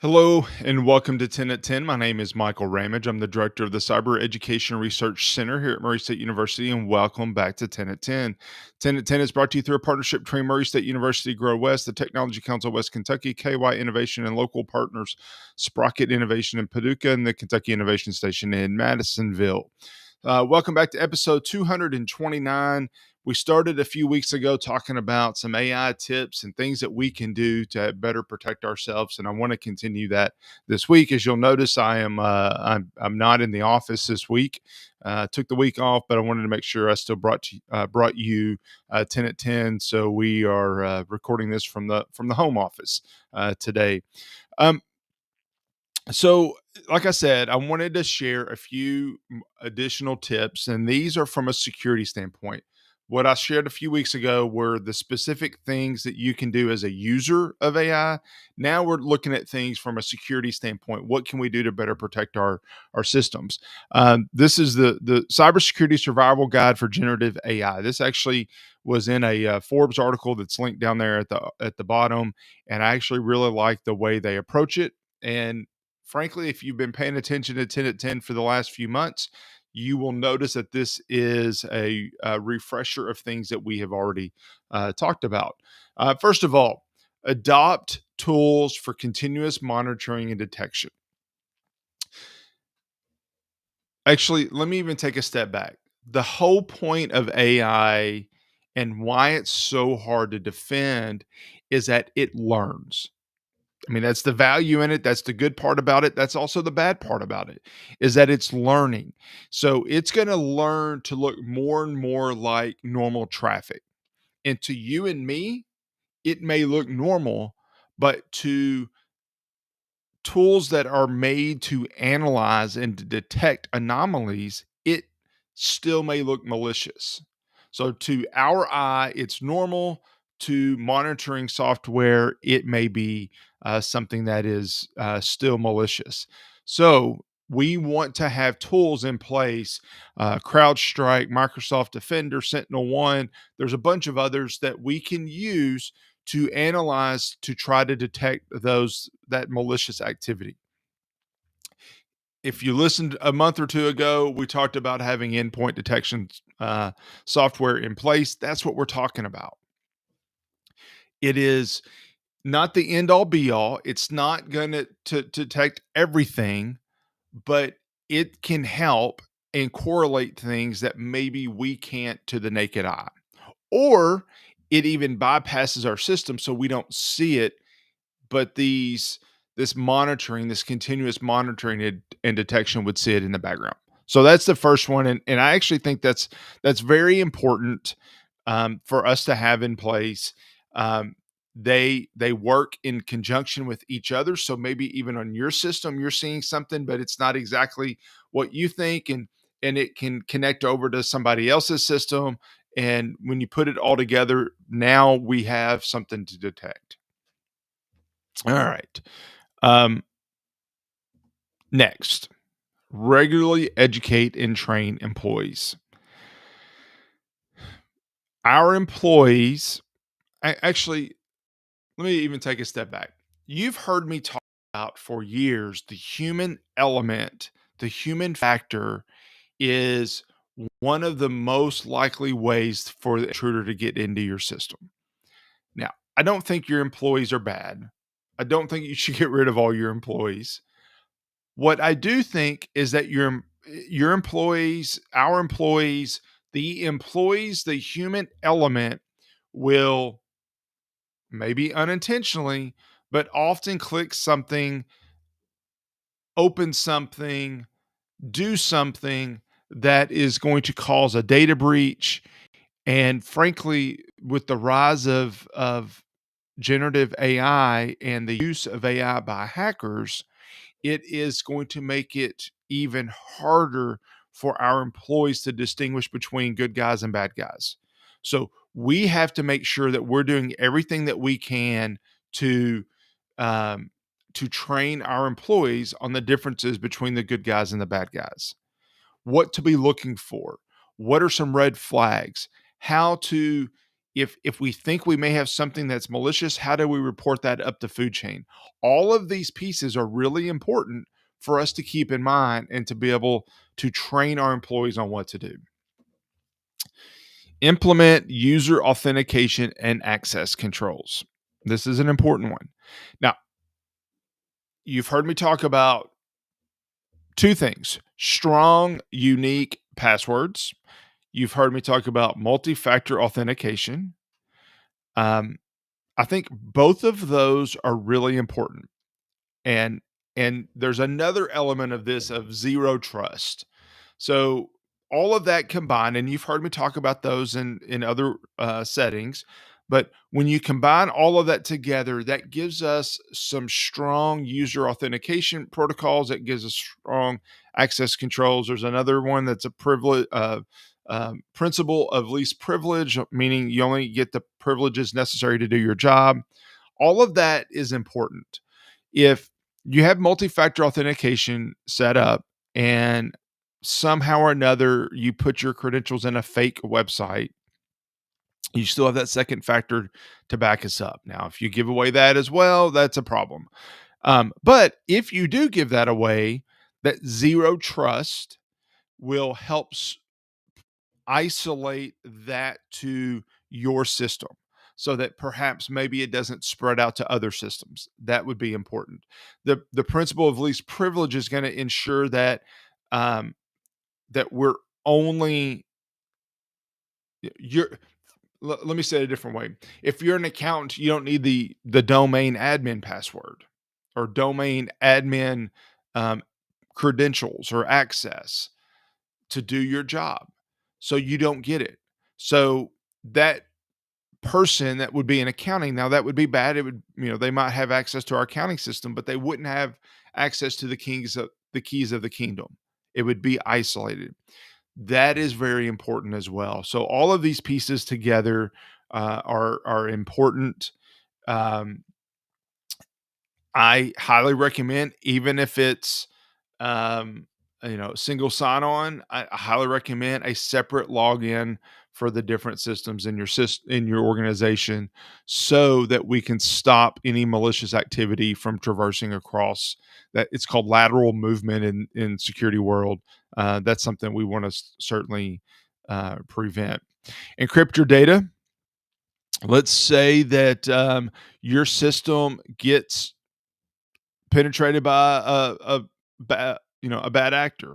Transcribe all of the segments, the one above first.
Hello and welcome to 10 at 10. My name is Michael Ramage. I'm the director of the Cyber Education Research Center here at Murray State University, and welcome back to 10 at 10. 10 at 10 is brought to you through a partnership between Murray State University, Grow West, the Technology Council of West Kentucky, KY Innovation, and local partners Sprocket Innovation in Paducah and the Kentucky Innovation Station in Madisonville. Welcome back to episode 229. We started a few weeks ago talking about some AI tips and things that we can do to better protect ourselves, and I want to continue that this week. As you'll notice, I'm not in the office this week. Took the week off, but I wanted to make sure I still brought you 10 at 10. So we are recording this from the home office today. Um, so, like I said, I wanted to share a few additional tips, and these are from a security standpoint. What I shared a few weeks ago were the specific things that you can do as a user of AI. Now we're looking at things from a security standpoint. What can we do to better protect our systems? This is the Cybersecurity Survival Guide for Generative AI. This actually was in a Forbes article that's linked down there at the bottom, and I actually really like the way they approach it. And frankly, if you've been paying attention to 10 at 10 for the last few months, you will notice that this is a refresher of things that we have already talked about. First of all, adopt tools for continuous monitoring and detection. Actually, let me even take a step back. The whole point of AI and why it's so hard to defend is that it learns. I mean, that's the value in it. That's the good part about it. That's also the bad part about it is that it's learning. So it's going to learn to look more and more like normal traffic. And to you and me, it may look normal, but to tools that are made to analyze and to detect anomalies, it still may look malicious. So to our eye, it's normal. To monitoring software, it may be something that is still malicious. So we want to have tools in place, CrowdStrike, Microsoft Defender, Sentinel One. There's a bunch of others that we can use to analyze to try to detect that malicious activity. If you listened a month or two ago, we talked about having endpoint detection software in place. That's what we're talking about. It is not the end all be all. It's not going to detect everything, but it can help and correlate things that maybe we can't to the naked eye. Or it even bypasses our system so we don't see it, but this continuous monitoring and detection would see it in the background. So that's the first one, and I actually think that's very important for us to have in place. They work in conjunction with each other. So maybe even on your system, you're seeing something, but it's not exactly what you think, and it can connect over to somebody else's system. And when you put it all together, now we have something to detect. All right. Um, Next, regularly educate and train employees. Our employees, actually, let me even take a step back. You've heard me talk about for years the human element, the human factor is one of the most likely ways for the intruder to get into your system. Now, I don't think your employees are bad. I don't think you should get rid of all your employees. What I do think is that your employees, our employees, the human element will maybe unintentionally, but often click something, open something, do something that is going to cause a data breach. And frankly, with the rise of generative AI and the use of AI by hackers, it is going to make it even harder for our employees to distinguish between good guys and bad guys. So we have to make sure that we're doing everything that we can to um, to train our employees on the differences between the good guys and the bad guys. What to be looking for? What are some red flags? How to If we think we may have something that's malicious, how do we report that up the food chain? All of these pieces are really important for us to keep in mind and to be able to train our employees on what to do. Implement user authentication and access controls. This is an important one. Now, you've heard me talk about two things: strong, unique passwords. You've heard me talk about multi factor authentication. Um, I think both of those are really important. And there's another element of this of zero trust. So all of that combined, and you've heard me talk about those in other settings, but when you combine all of that together, that gives us some strong user authentication protocols. That gives us strong access controls. There's another one that's a privilege. Principle of least privilege, meaning you only get the privileges necessary to do your job. All of that is important. If you have multi-factor authentication set up and somehow or another you put your credentials in a fake website, you still have that second factor to back us up. Now, if you give away that as well, that's a problem. But if you do give that away, that zero trust will help isolate that to your system so that perhaps maybe it doesn't spread out to other systems. That would be important. The principle of least privilege is going to ensure that um, that we're only you're let me say it a different way. If you're an accountant, you don't need the domain admin password or domain admin um, credentials or access to do your job. So you don't get it. So that person that would be in accounting, now that would be bad. It would, they might have access to our accounting system, but they wouldn't have access to the keys of the kingdom. It would be isolated. That is very important as well. So all of these pieces together are important. Um, I highly recommend, even if it's um, single sign on. I highly recommend a separate login for the different systems in your in your organization, so that we can stop any malicious activity from traversing across. That it's called lateral movement in security world. That's something we want to certainly prevent. Encrypt your data. Let's say that your system gets penetrated by a bad actor.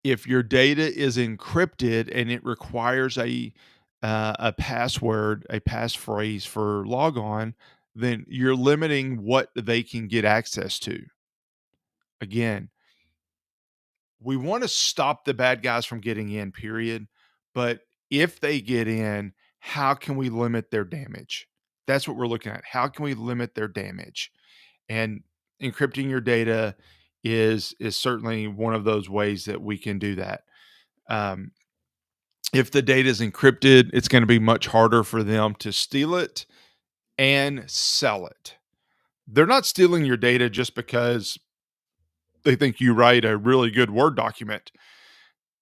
If your data is encrypted and it requires a password, a passphrase for logon, then you're limiting what they can get access to. Again, we want to stop the bad guys from getting in, period. But if they get in, how can we limit their damage? That's what we're looking at. How can we limit their damage? And encrypting your data is certainly one of those ways that we can do that. Um, if the data is encrypted, it's going to be much harder for them to steal it and sell it. They're not stealing your data just because they think you write a really good Word document.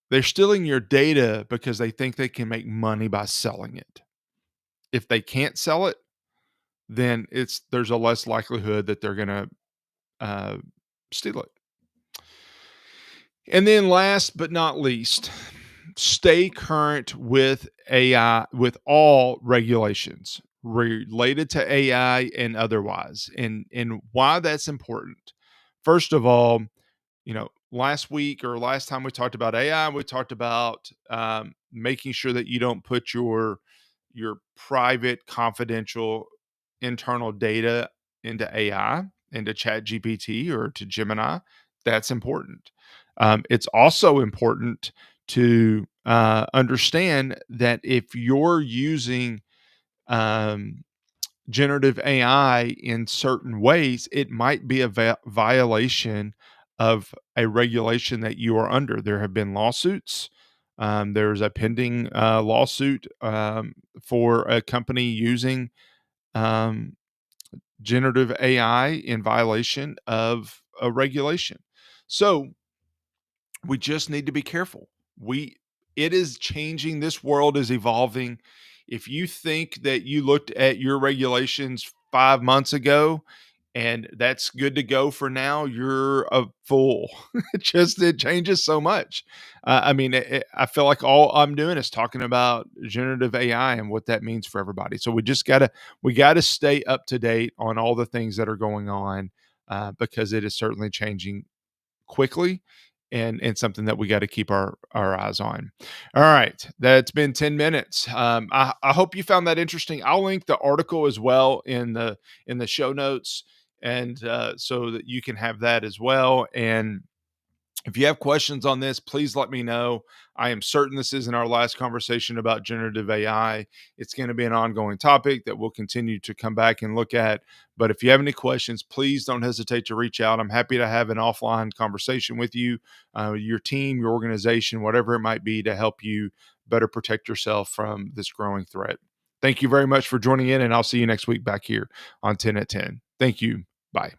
They're stealing your data because they think they can make money by selling it. If they can't sell it, then there's a less likelihood that they're going to uh, steal it. And then last but not least, stay current with AI, with all regulations related to AI and otherwise. And why that's important. First of all, last week or last time we talked about AI, we talked about making sure that you don't put your private, confidential, internal data into AI, into Chat GPT or to Gemini. That's important. It's also important to understand that if you're using um, generative AI in certain ways, it might be a violation of a regulation that you are under. There have been lawsuits. There's a pending lawsuit for a company using um, generative AI in violation of a regulation. So we just need to be careful. it is changing. This world is evolving. If you think that you looked at your regulations 5 months ago and that's good to go for now, you're a fool. It changes so much. I feel like all I'm doing is talking about generative AI and what that means for everybody. So we gotta stay up to date on all the things that are going on, because it is certainly changing quickly, and something that we got to keep our eyes on. All right, that's been 10 minutes. I hope you found that interesting. I'll link the article as well in the show notes, and so that you can have that as well. And if you have questions on this, please let me know. I am certain this isn't our last conversation about generative AI. It's going to be an ongoing topic that we'll continue to come back and look at. But if you have any questions, please don't hesitate to reach out. I'm happy to have an offline conversation with you, your team, your organization, whatever it might be, to help you better protect yourself from this growing threat. Thank you very much for joining in, and I'll see you next week back here on 10 at 10. Thank you. Bye.